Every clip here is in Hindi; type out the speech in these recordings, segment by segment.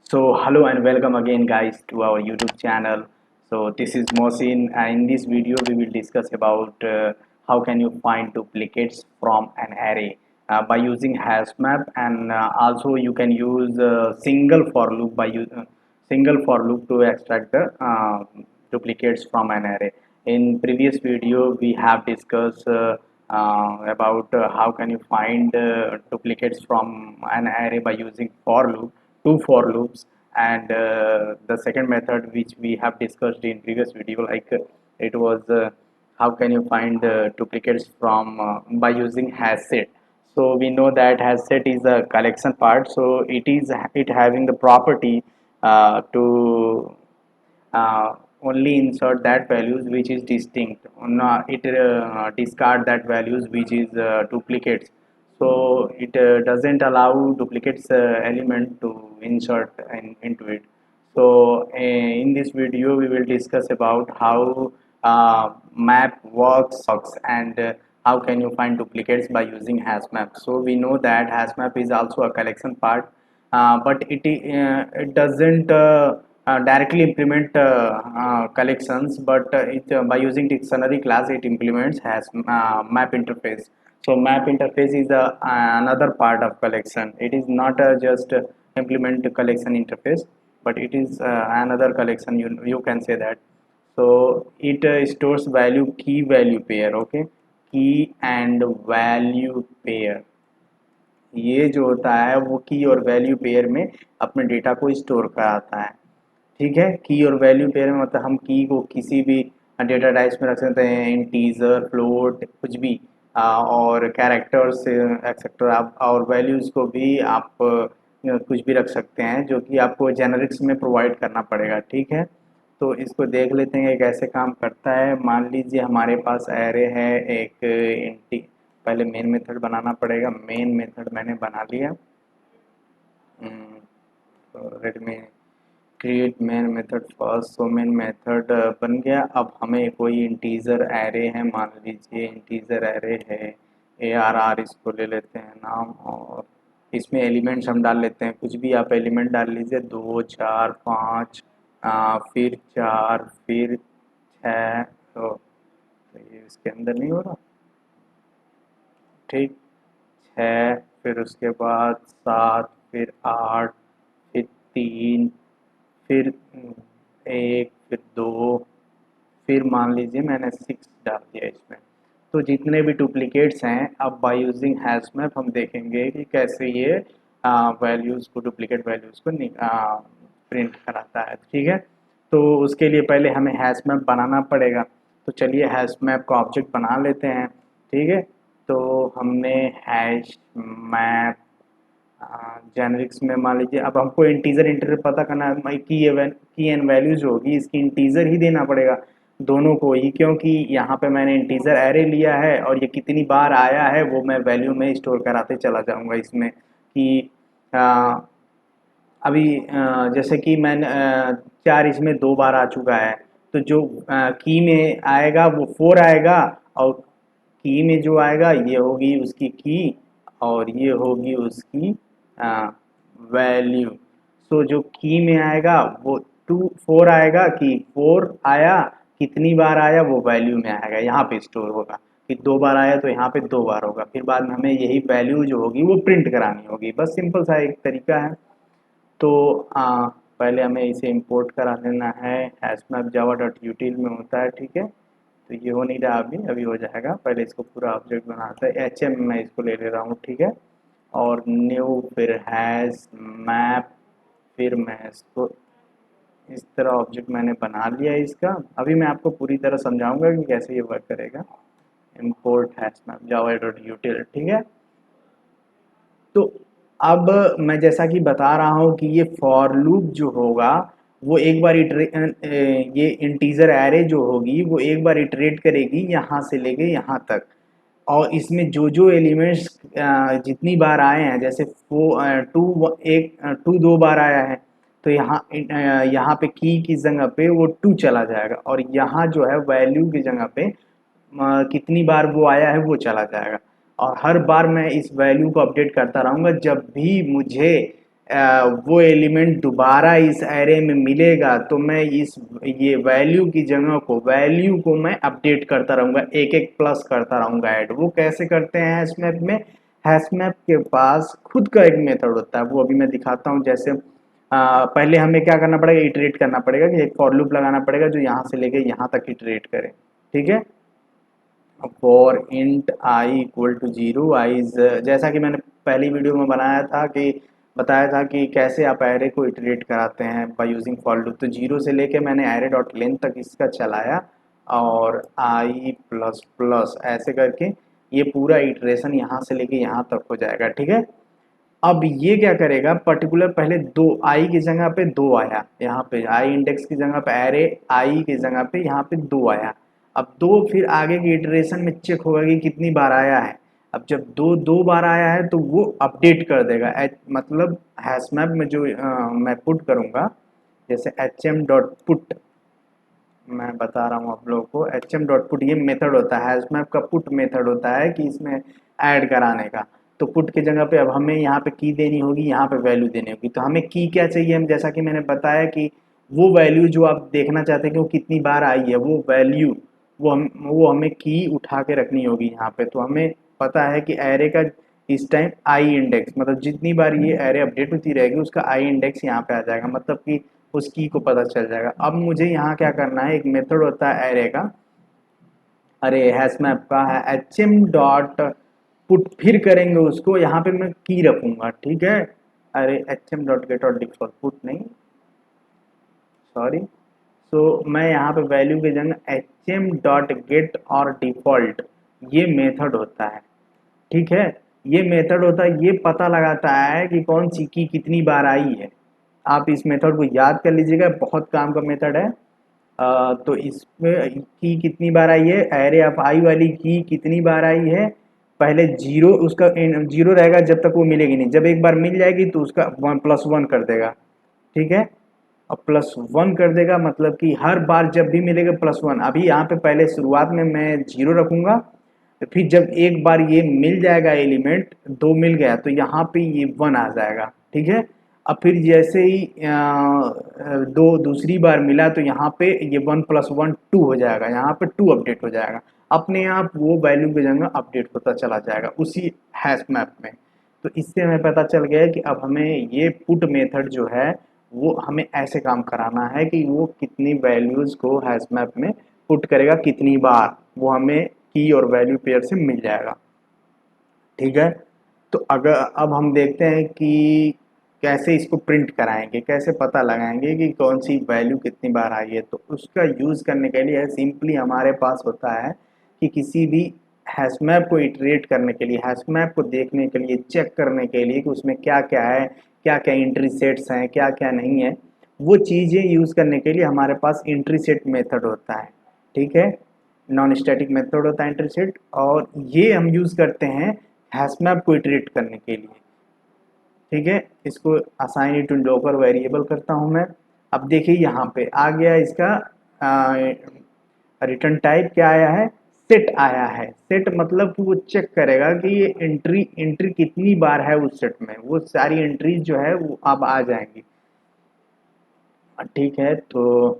So hello and welcome again guys to our YouTube channel. So this is Mohsin and in this video we will discuss about how can you find duplicates from an array by using hash map, and also you can use single for loop by single for loop to extract the duplicates from an array. In previous video we have discussed about how can you find duplicates from an array by using for loop, two for loops, and the second method which we have discussed in previous video, like it was how can you find duplicates from by using hash set. So we know that hash set is a collection part, so it having the property to only insert that values which is distinct. It discard that values which is duplicates. So it doesn't allow duplicates element to insert into it. So in this video we will discuss about how map works, and how can you find duplicates by using hash map. So we know that hash map is also a collection part, but it doesn't directly implement collections, but by using dictionary class it implements has map interface. So map interface is another part of collection. It is not just implement collection interface, but it is another collection, you can say that. So it stores value, key value pair. Okay, key and value pair, ये जो होता है वो की और वैल्यू पेयर में अपने डेटा को स्टोर कराता है। ठीक है, की और वैल्यू पेयर में मतलब हम की को किसी भी डेटा टाइप्स में रख सकते हैं, इंटीजर, फ्लोट, कुछ भी, और कैरेक्टर्स एक्सेट्रा। आप और वैल्यूज़ को भी आप कुछ भी रख सकते हैं जो कि आपको जेनरिक्स में प्रोवाइड करना पड़ेगा। ठीक है, तो इसको देख लेते हैं कैसे काम करता है। मान लीजिए हमारे पास एरे है एक इंटी, पहले मेन मेथड बनाना पड़ेगा। मेन मेथड मैंने बना लिया। तो let me create main method first. So main method बन गया। अब हमें कोई इंटीजर एरे है, मान लीजिए इंटीजर एरे है ARR, इसको ले लेते हैं नाम, और इसमें एलिमेंट्स हम डाल लेते हैं, कुछ भी आप एलिमेंट डाल लीजिए, 2 4 5, फिर 4, फिर 6। तो ये इसके अंदर नहीं हो रहा। ठीक, 6, फिर उसके बाद 7, फिर 8, फिर 3, फिर 1, फिर 2, फिर मान लीजिए मैंने 6 डाल दिया इसमें। तो जितने भी डुप्लीकेट्स हैं, अब बाय यूजिंग हैश मैप हम देखेंगे कि कैसे ये वैल्यूज़ को, डुप्लीकेट वैल्यूज़ को प्रिंट कराता है। ठीक है, तो उसके लिए पहले हमें हैश मैप बनाना पड़ेगा। तो चलिए हैश मैप का ऑब्जेक्ट बना लेते हैं। ठीक है, तो हमने हैश मैप जेनरिक्स में मान लीजिए, अब हमको इंटीजर इंटीजर पता करना है, की एंड वैल्यू जो होगी इसकी इंटीजर ही देना पड़ेगा दोनों को ही, क्योंकि यहाँ पे मैंने इंटीजर एरे लिया है और ये कितनी बार आया है वो मैं वैल्यू में स्टोर कराते चला जाऊँगा इसमें। कि अभी जैसे कि मैंने 4 इसमें 2 बार आ चुका है, तो जो की में आएगा वो 4 आएगा, और की में जो आएगा ये होगी उसकी की, और ये होगी उसकी वैल्यू। सो जो की में आएगा वो 4 आएगा, कि 4 आया, कितनी बार आया वो वैल्यू में आएगा, यहाँ पे स्टोर होगा। कि 2 बार आया तो यहाँ पे 2 बार होगा, फिर बाद में हमें यही वैल्यू जो होगी वो प्रिंट करानी होगी। बस सिंपल सा एक तरीका है। तो पहले हमें इसे इंपोर्ट करा लेना है। हैशमैप जावा डॉट यूटिल में होता है। ठीक है, तो ये हो नहीं रहा, अभी अभी हो जाएगा। पहले इसको पूरा ऑब्जेक्ट बनाता है, HM मैं इसको ले ले रहा हूँ। ठीक है, और न्यू, फिर हैश मैप, फिर मैं इसको इस तरह ऑब्जेक्ट मैंने बना लिया है इसका। अभी मैं आपको पूरी तरह समझाऊंगा कि कैसे ये वर्क करेगा। Import hash map Java dot यूटिल। ठीक है, तो अब मैं जैसा कि बता रहा हूँ कि ये फॉर लूप जो होगा वो एक बार ये इंटीजर एरे जो होगी वो एक बार इटरेट करेगी यहाँ से लेके यहाँ तक, और इसमें जो जो एलिमेंट्स जितनी बार आए हैं, जैसे टू 2 बार आया है, तो यहाँ पे की जगह पे वो 2 चला जाएगा, और यहाँ जो है वैल्यू की जगह पे कितनी बार वो आया है वो चला जाएगा। और हर बार मैं इस वैल्यू को अपडेट करता रहूँगा। जब भी मुझे वो एलिमेंट दोबारा इस एरे में मिलेगा तो मैं इस ये वैल्यू को मैं अपडेट करता रहूंगा, एक एक प्लस करता रहूंगा ऐड। वो कैसे करते हैं हैशमैप में? हैशमैप के पास खुद का एक मेथड होता है, वो अभी मैं दिखाता हूँ। जैसे पहले हमें क्या करना पड़ेगा, इटरेट करना पड़ेगा कि एक फॉर लूप लगाना पड़ेगा जो यहाँ से लेके यहाँ तक इटरेट करे। ठीक है, for int I equal to zero, I is, जैसा कि मैंने पहली वीडियो में बताया था कि कैसे आप एरे को इटरेट कराते हैं बाय यूजिंग फॉर लूप। तो जीरो से लेके मैंने एरे डॉट लेंथ तक इसका चलाया और आई प्लस प्लस ऐसे करके ये पूरा इटरेशन यहाँ से लेके यहाँ तक हो जाएगा। ठीक है, अब ये क्या करेगा, पर्टिकुलर पहले दो आई की जगह पे दो आया, यहाँ पे आई इंडेक्स की जगह पे एरे आई की जगह पे यहाँ पे दो आया। अब दो फिर आगे की इटरेशन में चेक होगा कि कितनी बार आया है। अब जब दो दो बार आया है तो वो अपडेट कर देगा। मतलब हैशमैप में जो मैं पुट करूँगा, जैसे एच एम डॉट पुट, मैं बता रहा हूँ आप लोगों को, एच एम डॉट पुट ये मेथड होता है, हैशमैप का पुट मेथड होता है कि इसमें ऐड कराने का। तो पुट की जगह पे अब हमें यहाँ पे की देनी होगी, यहाँ पे वैल्यू देनी होगी। तो हमें की क्या चाहिए, हम जैसा कि मैंने बताया कि वो वैल्यू जो आप देखना चाहते हैं कि वो कितनी बार आई है, वो वैल्यू वो हमें की उठा के रखनी होगी यहाँ पे। तो हमें पता है कि एरे का इस टाइम आई इंडेक्स, मतलब जितनी बार ये एरे अपडेट होती रहेगी उसका आई इंडेक्स यहाँ पे आ जाएगा, मतलब कि उस की को पता चल जाएगा। अब मुझे यहाँ क्या करना है, एक मेथड होता है एरे का, अरे हैशमैप का है एच एम डॉट पुट, फिर करेंगे उसको, यहाँ पे मैं की रखूंगा। ठीक है, अरे एच एम डॉट गेट और डिफॉल्ट पुट नहीं, सॉरी। सो मैं यहाँ पे वैल्यू की जगह एच एम डॉट गेट और डिफॉल्ट ये मेथड होता है। ठीक है, ये मेथड होता है, ये पता लगाता है कि कौन सी की कितनी बार आई है। आप इस मेथड को याद कर लीजिएगा, बहुत काम का मेथड है। तो इसमें की कितनी बार आई है, एरे ऑफ आई वाली की कितनी बार आई है, पहले जीरो, उसका जीरो रहेगा जब तक वो मिलेगी नहीं, जब एक बार मिल जाएगी तो उसका वन प्लस वन कर देगा। ठीक है, अब प्लस वन कर देगा मतलब कि हर बार जब भी मिलेगा प्लस वन। अभी यहाँ पे पहले शुरुआत में मैं जीरो रखूंगा, तो फिर जब एक बार ये मिल जाएगा एलिमेंट, दो मिल गया तो यहाँ पे ये वन आ जाएगा। ठीक है, अब फिर जैसे ही दो दूसरी बार मिला तो यहाँ पे ये वन प्लस वन टू हो जाएगा, यहाँ पे टू अपडेट हो जाएगा, अपने आप वो वैल्यू की जगह अपडेट होता चला जाएगा उसी हैश मैप में। तो इससे हमें पता चल गया कि अब हमें ये पुट मेथड जो है वो हमें ऐसे काम कराना है कि वो कितनी वैल्यूज़ को हैश मैप में पुट करेगा, कितनी बार, वो हमें की और वैल्यू पेयर से मिल जाएगा। ठीक है, तो अगर अब हम देखते हैं कि कैसे इसको प्रिंट कराएंगे, कैसे पता लगाएंगे कि कौन सी वैल्यू कितनी बार आई है। तो उसका यूज़ करने के लिए सिंपली हमारे पास होता है कि किसी भी हैशमैप को इटरेट करने के लिए, हैशमैप को देखने के लिए, चेक करने के लिए कि उसमें क्या क्या है, क्या क्या एंट्री सेट्स हैं, क्या क्या नहीं है, वो चीज़ें यूज़ करने के लिए हमारे पास एंट्री सेट मेथड होता है। ठीक है, नॉन स्टैटिक मेथड होता है एंट्री सेट, और ये हम यूज़ करते हैं हैशमैप को इटरेट करने के लिए। ठीक है, इसको assign it to local variable करता हूँ मैं। अब देखिए यहाँ पे आ गया इसका रिटर्न टाइप क्या आया है, सेट आया है। सेट मतलब कि वो चेक करेगा कि ये एंट्री कितनी बार है उस सेट में, वो सारी एंट्रीज जो है वो अब आ जाएंगी। ठीक है, तो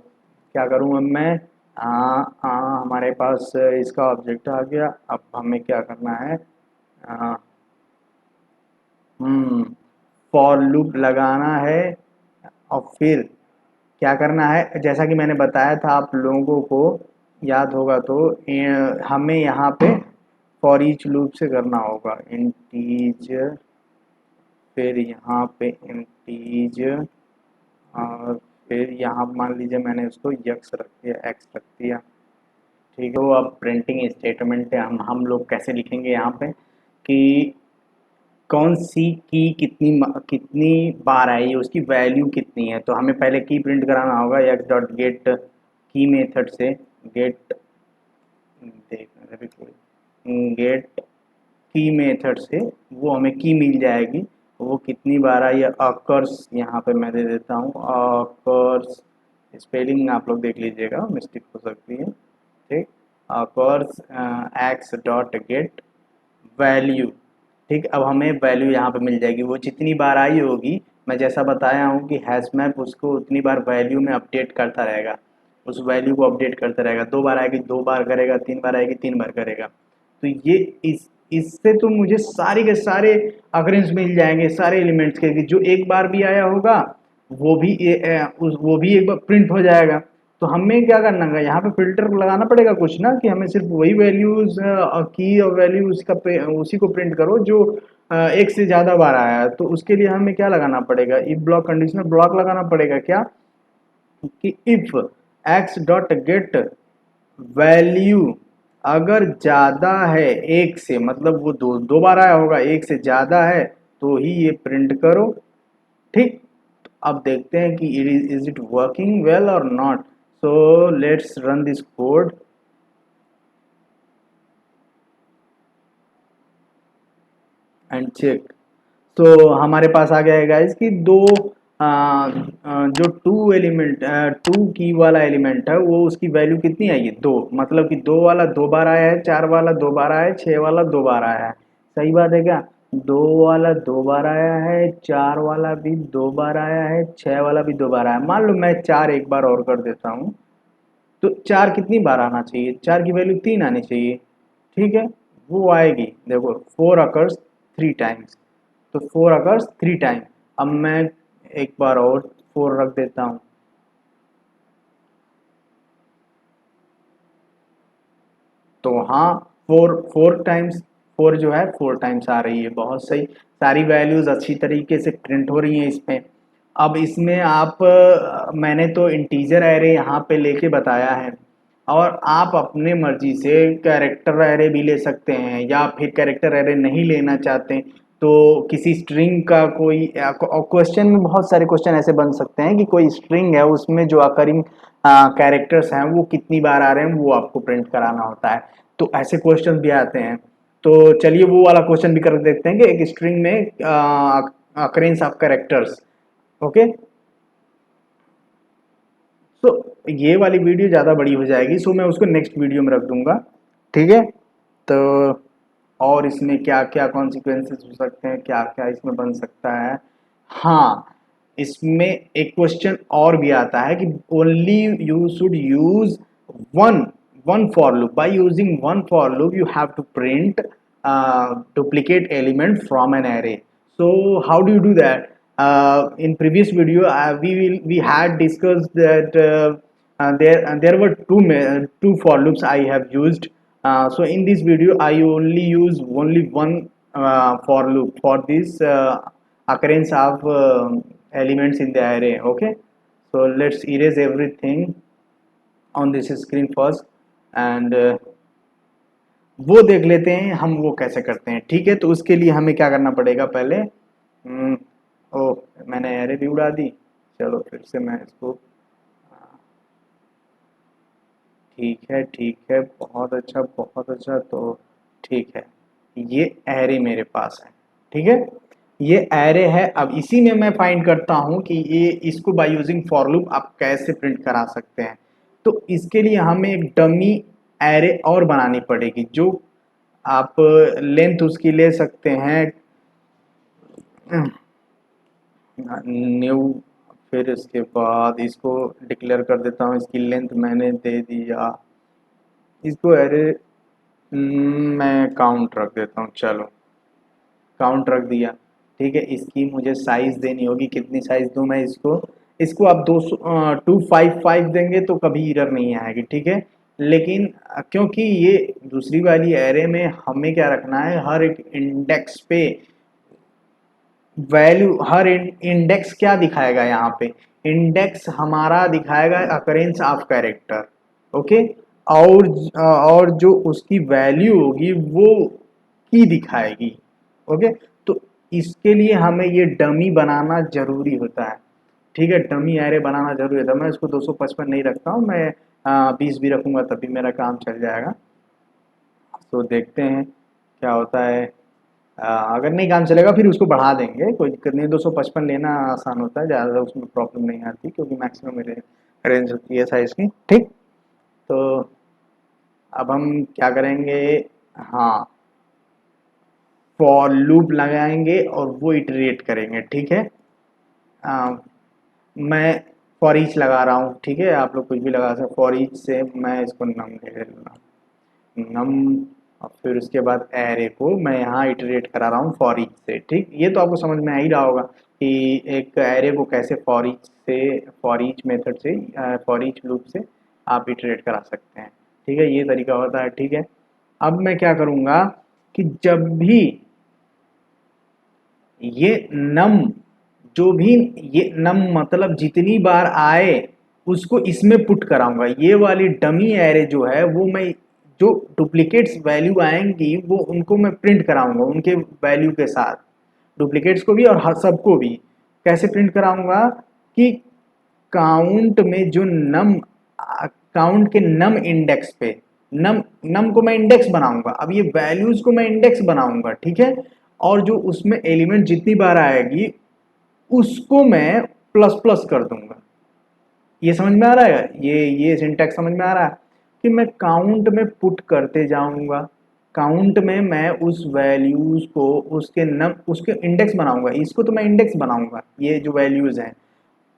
क्या करूँ अब मैं, हमारे पास इसका ऑब्जेक्ट आ गया। अब हमें क्या करना है, आ, फॉर लूप लगाना है, और फिर क्या करना है, जैसा कि मैंने बताया था आप लोगों को याद होगा तो हमें यहाँ पे फॉर ईच लूप से करना होगा इंटीजर, फिर यहाँ पे इंटीजर, और फिर यहाँ मान लीजिए मैंने उसको यक्स रख दिया, एक्स रख दिया। ठीक है, वो अब प्रिंटिंग स्टेटमेंट है, हम लोग कैसे लिखेंगे यहाँ पे कि कौन सी की कितनी बार आई है, उसकी वैल्यू कितनी है। तो हमें पहले की प्रिंट कराना होगा, एक्स डॉट गेट की मेथड से, गेट गेट की मेथड से वो हमें की मिल जाएगी, वो कितनी बार आई है, अकर्स यहाँ पे मैं दे देता हूँ, अकर्स, स्पेलिंग आप लोग देख लीजिएगा मिस्टेक हो सकती है। ठीक, occurs x dot get value, ठीक, अब हमें वैल्यू यहाँ पे मिल जाएगी, वो जितनी बार आई होगी, मैं जैसा बताया हूँ कि हैश मैप उसको उतनी बार वैल्यू में अपडेट करता रहेगा, उस वैल्यू को अपडेट करता रहेगा, 2 बार आएगी 2 बार करेगा, 3 बार आएगी 3 बार करेगा। तो ये इससे तो मुझे सारे के सारे अकरेंस मिल जाएंगे, सारे एलिमेंट्स के, कि जो एक बार भी आया होगा वो भी एक बार प्रिंट हो जाएगा। तो हमें क्या करना है, यहाँ पे फिल्टर लगाना पड़ेगा कुछ ना, कि हमें सिर्फ वही वैल्यूज की और वैल्यू उसी को प्रिंट करो जो एक से ज़्यादा बार आया है। तो उसके लिए हमें क्या लगाना पड़ेगा, इफ ब्लॉक, कंडीशनल ब्लॉक लगाना पड़ेगा क्या, कि if x dot get value अगर ज़्यादा है एक से, मतलब वो दो बार आया होगा, एक से ज़्यादा है तो ही ये प्रिंट करो। ठीक, अब देखते हैं कि इज इट वर्किंग वेल और not. So let's run this code and check. तो हमारे पास आ गया है गाइस कि जो टू की वाला एलिमेंट है वो उसकी वैल्यू कितनी आई है, 2, मतलब कि 2 वाला 2 बार आया है, 4 वाला 2 बार आया है, 6 वाला 2 बार आया है। सही बात है क्या, 2 वाला 2 बार आया है, 4 वाला भी 2 बार आया है, 6 वाला भी 2 बार आया है। मान लो मैं 4 एक बार और कर देता हूँ, तो 4 कितनी बार आना चाहिए, 4 की वैल्यू 3 आनी चाहिए। ठीक है, वो आएगी, देखो 4 अकर्स 3 टाइम्स, तो 4 अकर्स 3 टाइम। अब मैं एक बार और 4 रख देता हूँ, तो हाँ, 4 टाइम्स, 4 जो है 4 टाइम्स आ रही है, बहुत सही। सारी वैल्यूज अच्छी तरीके से प्रिंट हो रही हैं इसमें। अब इसमें आप मैंने तो इंटीजर एरे यहाँ पे लेके बताया है, और आप अपने मर्जी से कैरेक्टर एरे भी ले सकते हैं, या फिर कैरेक्टर एरे नहीं लेना चाहते तो किसी स्ट्रिंग का कोई क्वेश्चन में बहुत सारे क्वेश्चन ऐसे बन सकते हैं कि कोई स्ट्रिंग है उसमें जो अकरिंग कैरेक्टर्स हैं वो कितनी बार आ रहे हैं वो आपको प्रिंट कराना होता है। तो ऐसे क्वेश्चन भी आते हैं। तो चलिए वो वाला क्वेश्चन भी कर देखते हैं कि एक स्ट्रिंग में अकरेंस ऑफ कैरेक्टर्स। ओके, तो ये वाली वीडियो ज़्यादा बड़ी हो जाएगी, सो मैं उसको नेक्स्ट वीडियो में रख दूंगा। ठीक है, तो और इसमें क्या क्या कॉन्सिक्वेंसेस हो सकते हैं, क्या क्या इसमें बन सकता है। हाँ, इसमें एक क्वेश्चन और भी आता है कि only you should use one one for loop, by using one for loop you have to print duplicate element from an array. So how do you do that? In previous video we had discussed that there were two for loops I have used. So in this video I only use only one for loop for this occurrence of elements in the array. Okay, so let's erase everything on this screen first, and वो देख लेते हैं हम वो कैसे करते हैं। ठीक है, तो उसके लिए हमें क्या करना पड़ेगा पहले, ओ मैंने एरे भी उड़ा दी, चलो फिर से मैं इसको, ठीक है, बहुत अच्छा बहुत अच्छा। तो ठीक है, ये एरे मेरे पास है। ठीक है, ये एरे है। अब इसी में मैं फाइंड करता हूँ कि ये इसको बाय यूजिंग फॉर लूप आप कैसे प्रिंट करा सकते हैं। तो इसके लिए हमें एक डमी एरे और बनानी पड़ेगी, जो आप लेंथ उसकी ले सकते हैं न्यू, फिर इसके बाद इसको डिक्लेयर कर देता हूँ, इसकी लेंथ मैंने दे दिया, इसको एरे मैं काउंट रख देता हूँ, चलो काउंट रख दिया। ठीक है, इसकी मुझे साइज देनी होगी, कितनी साइज दूं मैं इसको, इसको आप 255 देंगे तो कभी एरर नहीं आएगी। ठीक है, लेकिन क्योंकि ये दूसरी वाली एरे में हमें क्या रखना है, हर एक इंडेक्स पे वैल्यू, हर इंडेक्स क्या दिखाएगा यहाँ पे, इंडेक्स हमारा दिखाएगा अकरेंस ऑफ कैरेक्टर। ओके, और जो उसकी वैल्यू होगी वो की दिखाएगी। ओके, तो इसके लिए हमें ये डमी बनाना जरूरी होता है। ठीक है, डमी एरे बनाना जरूरी होता है। मैं इसको 255 नहीं रखता हूँ, मैं 20 भी रखूंगा तभी मेरा काम चल जाएगा। तो देखते हैं क्या होता है। अगर नहीं काम चलेगा फिर उसको बढ़ा देंगे, कोई दिक्कत नहीं। 255 लेना आसान होता है, ज़्यादा उसमें प्रॉब्लम नहीं आती, क्योंकि मैक्सिमम मेरे रेंज होती है साइज की। ठीक, तो अब हम क्या करेंगे, हाँ फॉर लूप लगाएंगे और वो इटरेट करेंगे, ठीक है। मैं फॉर ईच लगा रहा हूँ, ठीक है, आप लोग कुछ भी लगा सकते। फॉर ईच से मैं इसको नम दे रहा हूँ, नम, और फिर उसके बाद एरे को मैं यहाँ इटरेट करा रहा हूँ फॉर ईच से, ठीक। ये तो आपको समझ में आ ही रहा होगा कि एक एरे को कैसे फॉर ईच से, फॉर ईच मेथड से, फॉर ईच लूप से आप इटरेट करा सकते हैं, ठीक है। ये तरीका होता है, ठीक है। अब मैं क्या करूँगा कि जब भी ये नम, जो भी ये नम मतलब जितनी बार आए उसको इसमें पुट कराऊंगा। ये वाली डमी एरे जो है वो मैं, जो डुप्लीकेट्स वैल्यू आएंगी वो उनको मैं प्रिंट कराऊंगा उनके वैल्यू के साथ, डुप्लीकेट्स को भी और हर सबको भी। कैसे प्रिंट कराऊंगा कि काउंट में जो नम, काउंट के नम इंडेक्स पे, नम नम को मैं इंडेक्स बनाऊंगा, अब ये वैल्यूज को मैं इंडेक्स बनाऊंगा, ठीक है। और जो उसमें एलिमेंट जितनी बार आएगी उसको मैं प्लस प्लस कर दूंगा। ये समझ में आ रहा है, ये सिंटैक्स समझ में आ रहा है कि मैं काउंट में पुट करते जाऊंगा, काउंट में मैं उस वैल्यूज को उसके नम, उसके इंडेक्स बनाऊंगा, इसको तो मैं इंडेक्स बनाऊंगा ये जो वैल्यूज हैं,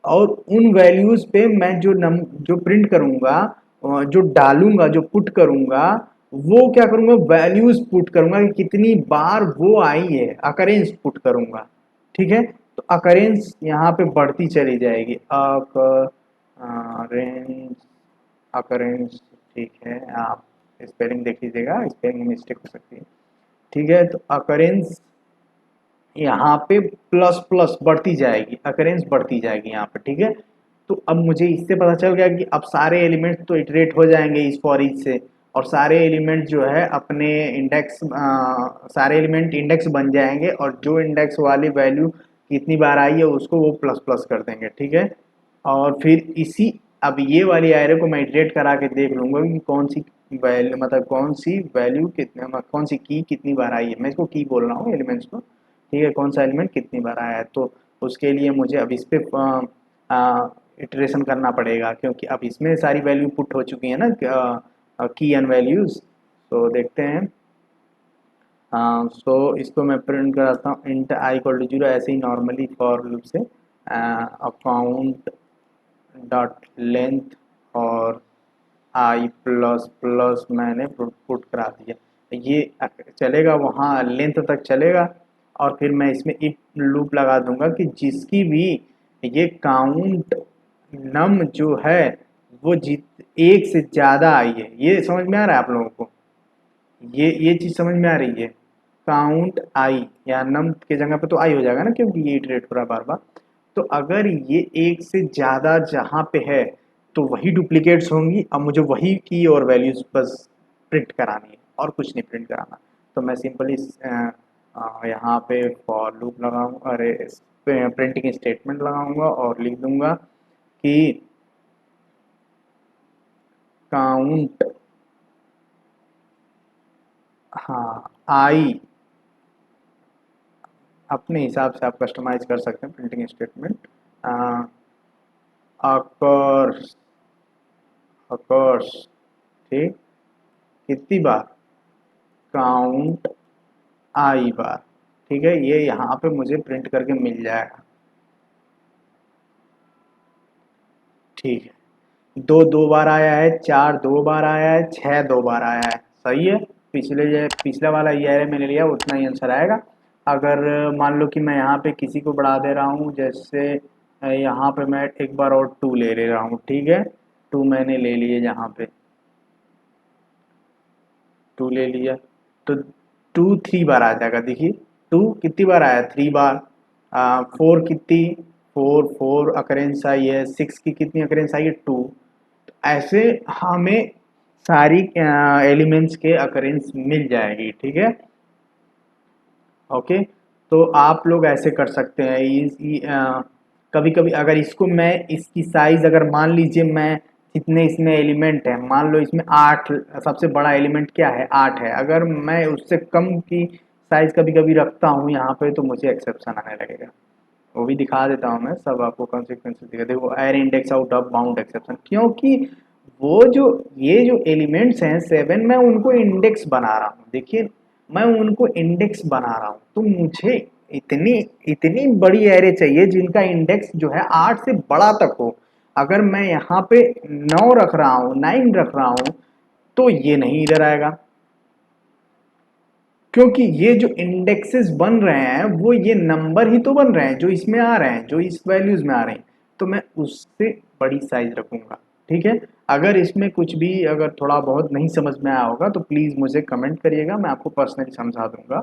और उन वैल्यूज पे मैं जो नम, जो प्रिंट करूंगा, जो डालूंगा, जो पुट करूंगा, वो क्या करूंगा, वैल्यूज पुट करूंगा कि कितनी बार वो आई है, अकरेंस पुट करूंगा, ठीक है। तो अकरेंस यहाँ पे बढ़ती चली जाएगी, अकरेंस, अकरेंस, ठीक है। आप स्पेलिंग देख लीजिएगा, स्पेलिंग मिस्टेक हो सकती है, ठीक है। तो अकरेंस यहाँ पे प्लस प्लस बढ़ती जाएगी, अकरेंस बढ़ती जाएगी यहाँ पे, ठीक है। तो अब मुझे इससे पता चल गया कि अब सारे एलिमेंट तो इटरेट हो जाएंगे इस फॉर ईच से, और सारे एलिमेंट जो है अपने इंडेक्स, सारे एलिमेंट इंडेक्स बन जाएंगे, और जो इंडेक्स वाली वैल्यू कितनी बार आई है उसको वो प्लस प्लस कर देंगे, ठीक है। और फिर इसी, अब ये वाली एरे को मैं इटरेट करा के देख लूंगा कि कौन सी वैल्यू, मतलब कौन सी वैल्यू कितने, कौन सी की कितनी बार आई है, मैं इसको की बोल रहा हूँ एलिमेंट्स को, ठीक है, कौन सा एलिमेंट कितनी बार आया है। तो उसके लिए मुझे अब इस पे इटरेशन करना पड़ेगा, क्योंकि अब इसमें सारी वैल्यू पुट हो चुकी है ना, की एंड वैल्यूज। तो देखते हैं, सो इसको मैं प्रिंट कराता हूँ, int I equal to zero, ऐसे ही नॉर्मली फॉर लूप से अकाउंट डॉट लेंथ और आई प्लस प्लस मैंने पुट करा दिया, ये चलेगा, वहाँ लेंथ तक चलेगा। और फिर मैं इसमें इफ लूप लगा दूंगा कि जिसकी भी ये काउंट नम जो है वो जित एक से ज़्यादा आई है, ये समझ में आ रहा है आप लोगों को, ये चीज़ समझ में आ रही है। काउंट आई या नम के जगह पे तो आई हो जाएगा ना, क्योंकि ये इटरेट हो रहा है बार बार। तो अगर ये एक से ज़्यादा जहाँ पे है तो वही डुप्लीकेट्स होंगी, अब मुझे वही की और वैल्यूज बस प्रिंट करानी है और कुछ नहीं प्रिंट कराना। तो मैं सिंपली यहाँ पे फॉर लूप लगाऊंगा, अरे प्रिंटिंग स्टेटमेंट लगाऊंगा और लिख दूंगा कि काउंट, हाँ, आई, अपने हिसाब से आप कस्टमाइज कर सकते हैं प्रिंटिंग स्टेटमेंट, अकर्स, अकर्स, ठीक, कितनी बार, काउंट आई बार, ठीक है। ये यहाँ पे मुझे प्रिंट करके मिल जाएगा, ठीक है। दो दो बार आया है, चार दो बार आया है, छः दो बार आया है, सही है। पिछला वाला ये एरे मैंने लिया उतना ही आंसर आएगा। अगर मान लो कि मैं यहाँ पे किसी को बढ़ा दे रहा हूँ, जैसे यहाँ पे मैं एक बार और टू ले रहा हूँ, ठीक है, टू मैंने ले लिए यहाँ पे, टू ले लिया, तो टू थ्री बार आ जाएगा, देखिए टू कितनी बार आया, थ्री बार। फोर कितनी, फोर फोर अकरेंस आई है, सिक्स की कितनी अकरेंस आई है, टू। ऐसे हमें सारी एलिमेंट्स के अकरेंस मिल जाएगी, ठीक है। ओके, तो आप लोग ऐसे कर सकते हैं। कभी कभी अगर इसको मैं, इसकी साइज अगर मान लीजिए मैं, जितने इसमें एलिमेंट है, मान लो इसमें आठ, सबसे बड़ा एलिमेंट क्या है, आठ है, अगर मैं उससे कम की साइज कभी कभी रखता हूँ यहाँ पे तो मुझे एक्सेप्शन आने लगेगा। वो भी दिखा देता हूँ मैं, सब आपको कॉन्सिक्वेंसेस दिखा, देखो एर index out of bound exception, क्योंकि वो जो ये जो एलिमेंट्स हैं सेवन, मैं उनको इंडेक्स बना रहा हूँ, देखिए मैं उनको इंडेक्स बना रहा हूँ, तो मुझे इतनी इतनी बड़ी एरे चाहिए जिनका इंडेक्स जो है 8 से बड़ा तक हो। अगर मैं यहाँ पे 9 रख रहा हूँ, 9 रख रहा हूँ, तो ये नहीं इधर आएगा, क्योंकि ये जो इंडेक्सेस बन रहे हैं वो ये नंबर ही तो बन रहे हैं जो इसमें आ रहे हैं, जो इस वैल्यूज में आ रहे हैं। तो मैं उससे बड़ी साइज रखूंगा। ठीक है, अगर इसमें कुछ भी अगर थोड़ा बहुत नहीं समझ में आया होगा तो प्लीज़ मुझे कमेंट करिएगा, मैं आपको पर्सनली समझा दूंगा।